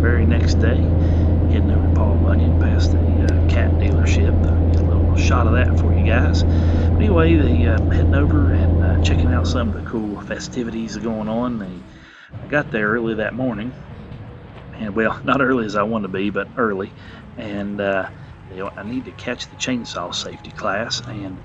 very next day, heading over to Paul Bunyan past the cat dealership. Get a little shot of that for you guys. But anyway, heading over and checking out some of the cool festivities going on. I got there early that morning, and well, not early as I wanted to be, but early. And I need to catch the chainsaw safety class, and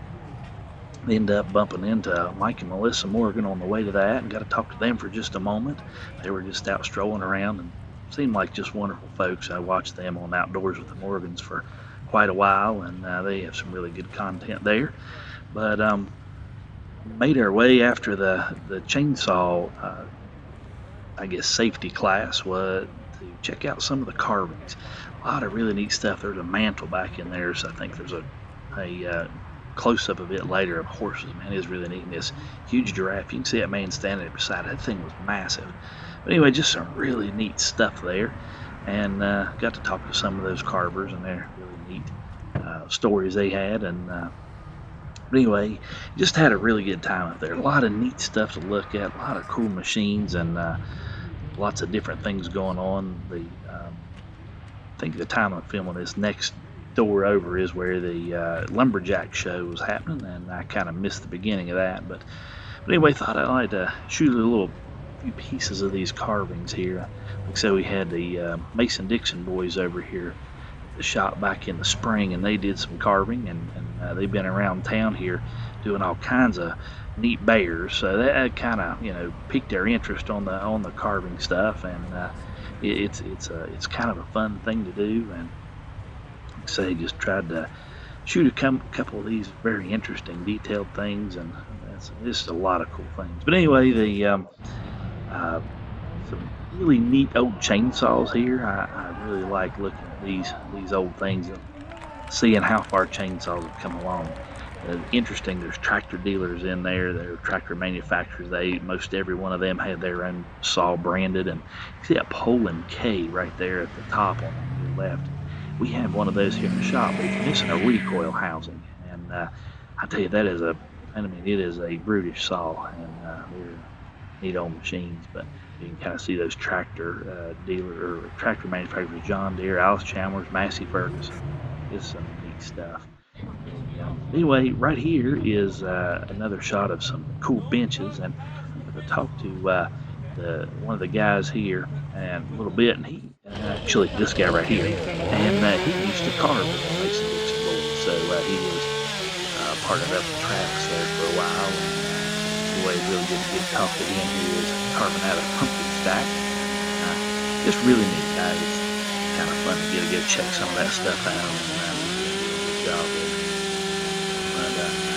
end up bumping into Mike and Melissa Morgan on the way to that, and got to talk to them for just a moment. They were just out strolling around and seemed like just wonderful folks. I watched them on Outdoors with the Morgans for quite a while, and they have some really good content there. But made our way after the chainsaw, I guess, safety class was to check out some of the carvings. A lot of really neat stuff. There's a mantle back in there, so I think there's a close-up a bit later of horses. Man, it is really neat. And this huge giraffe, you can see that man standing beside it. That thing was massive. But anyway, just some really neat stuff there. And got to talk to some of those carvers, and they're really neat stories they had. And but anyway, just had a really good time up there. A lot of neat stuff to look at, a lot of cool machines, and lots of different things going on. I think the time I'm filming this, next door over is where the Lumberjack show was happening, and I kind of missed the beginning of that. But anyway, thought I'd like to shoot a few pieces of these carvings here. Like I said, we had the Mason-Dixon boys over here at the shop back in the spring, and they did some carving, and they've been around town here doing all kinds of neat bears. So that kind of piqued their interest on the carving stuff, and it's kind of a fun thing to do. And like I say, just tried to shoot a couple of these very interesting detailed things, and that's just a lot of cool things. But anyway, some really neat old chainsaws here. I really like looking at these old things and seeing how far chainsaws have come along. Interesting, there's tractor dealers in there, they're tractor manufacturers. Most every one of them had their own saw branded, and you see that Poland K right there at the top on your left. We have one of those here in the shop, but it's missing a recoil housing, and I tell you, it is a brutish saw, and they're neat old machines. But you can kind of see those tractor tractor manufacturers: John Deere, Alice Chalmers, Massey Ferguson. Just some neat stuff. Anyway, right here is another shot of some cool benches, and I'm going to talk to one of the guys here and a little bit, and he actually this guy right here, and he used to carve with the Mason-Dixon boys, so he was part of the tracks there for a while. And anyway, really good to get to talk to him. He was carving out a pumpkin stack. Just really neat guy. It's kind of fun to get to check some of that stuff out, and he's doing a good job there.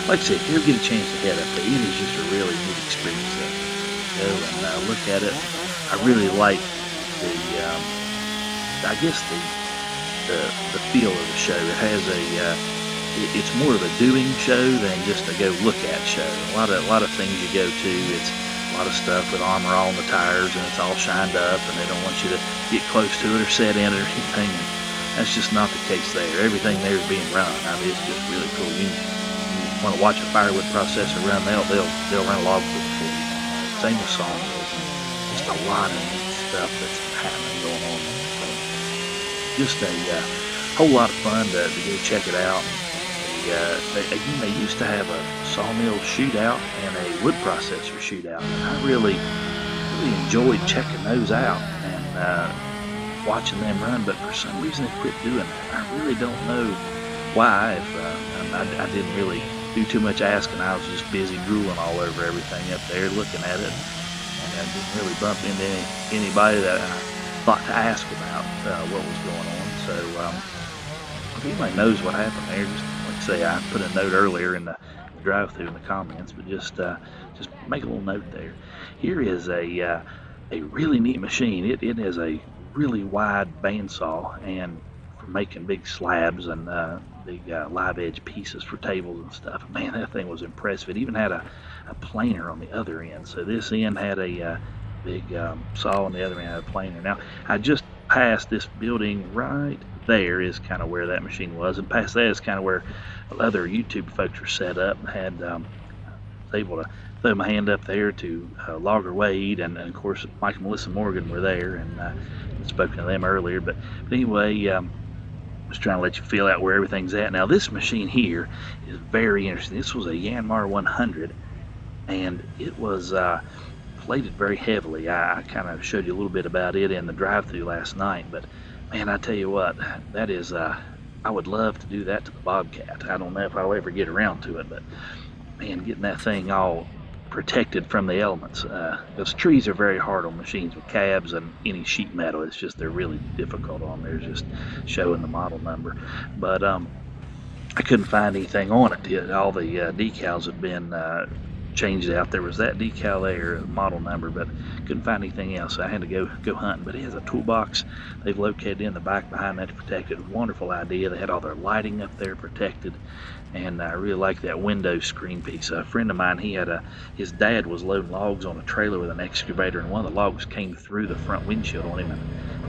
Like I said, if you ever get a chance to head up there, it is just a really neat experience to go and look at it. I really like the feel of the show. It has it's more of a doing show than just a go look at show. A lot of things you go to, it's a lot of stuff with armor on the tires, and it's all shined up, and they don't want you to get close to it or set in it or anything. And that's just not the case there. Everything there is being run. I mean, it's just really cool. You want to watch a firewood processor run, they'll run a log for you. Same with sawmills. Just a lot of neat stuff that's happening going on. So just a whole lot of fun to go check it out. They used to have a sawmill shootout and a wood processor shootout, and I really enjoyed checking those out and watching them run. But for some reason they quit doing that. I really don't know why. I didn't really do too much asking. I was just busy drooling all over everything up there, looking at it, and I didn't really bump into anybody that I thought to ask about what was going on. So if anybody knows what happened there, just like I say, I put a note earlier in the drive-through in the comments, but just make a little note there. Here is a really neat machine. It is a really wide bandsaw, and for making big slabs and big live edge pieces for tables and stuff. Man, that thing was impressive. It even had a planer on the other end. So this end had a big saw, and the other end had a planer. Now, I just passed this building right there is kind of where that machine was, and past that is kind of where other YouTube folks are set up, and had was able to throw my hand up there to Logger Wade, and of course Mike and Melissa Morgan were there, and I'd spoken to them earlier. But anyway, just trying to let you feel out where everything's at. Now this machine here is very interesting. This was a Yanmar 100, and it was plated very heavily. I kind of showed you a little bit about it in the drive-through last night, but man, I tell you what, that is, I would love to do that to the Bobcat. I don't know if I'll ever get around to it, but man, getting that thing all protected from the elements. Those trees are very hard on machines with cabs and any sheet metal. It's just they're really difficult on there, just showing the model number. But I couldn't find anything on it. All the decals had been changed out. There was that decal there, model number, but couldn't find anything else. So I had to go hunting. But it has a toolbox they've located in the back behind that to protect it. Wonderful idea. They had all their lighting up there protected, and I really like that window screen piece. A friend of mine, his dad was loading logs on a trailer with an excavator, and one of the logs came through the front windshield on him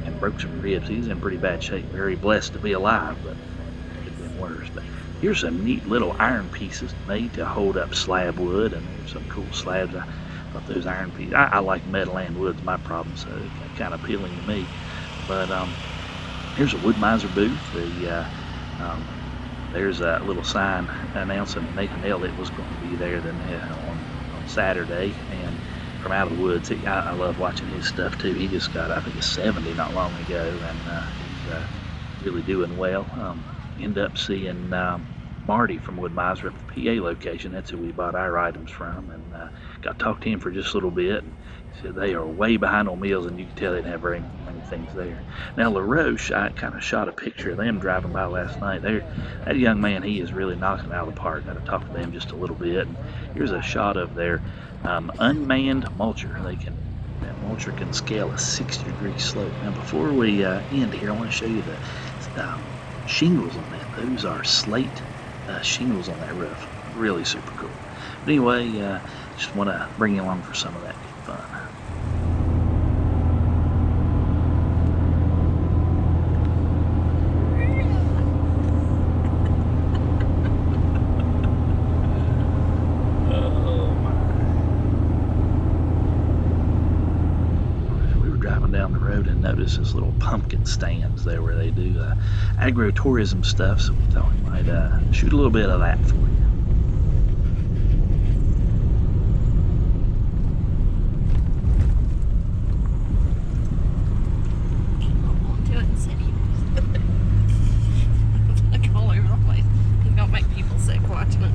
and broke some ribs. He's in pretty bad shape. Very blessed to be alive, but it could have been worse. But here's some neat little iron pieces made to hold up slab wood, and there's some cool slabs. I thought those iron pieces, I like metal and wood's my problem, so it's kind of appealing to me. But here's a Wood-Mizer Booth. There's a little sign announcing Nathan Elliott was going to be there then on Saturday, and from out of the woods. I love watching his stuff too. He just got, I think, a 70 not long ago, and he's really doing well. End up seeing Marty from Wood-Mizer at the PA location. That's who we bought our items from, and got to talk to him for just a little bit. And he said they are way behind on meals, and you can tell they didn't have very many things there. Now LaRoche, I kind of shot a picture of them driving by last night. That young man, he is really knocking it out of the park. Got to talk to them just a little bit. And here's a shot of their unmanned mulcher. That mulcher can scale a 60-degree slope. Now before we end here, I want to show you the shingles on that. Those are slate shingles on that roof. Really super cool. But anyway, just want to bring you along for some of that fun. Down the road and noticed this little pumpkin stands there where they do agritourism stuff, so we thought we might shoot a little bit of that for you. Doing city. Like all over the place. You don't make people sick watching it.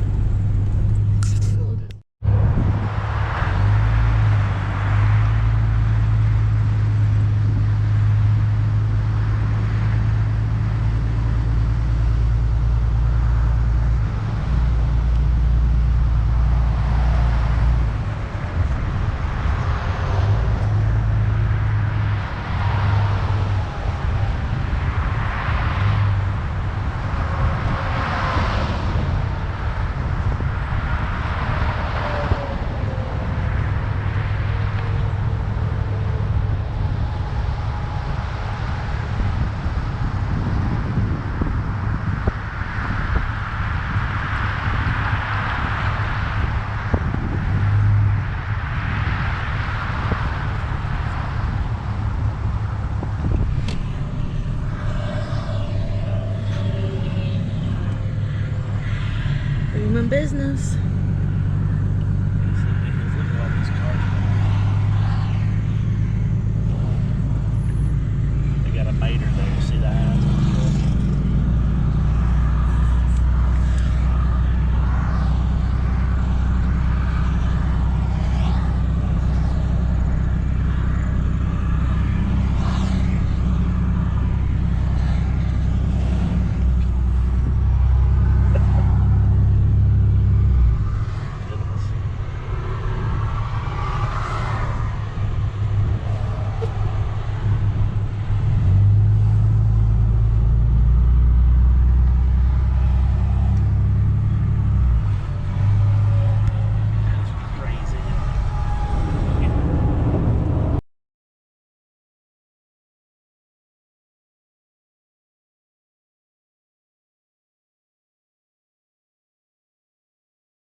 Booming business.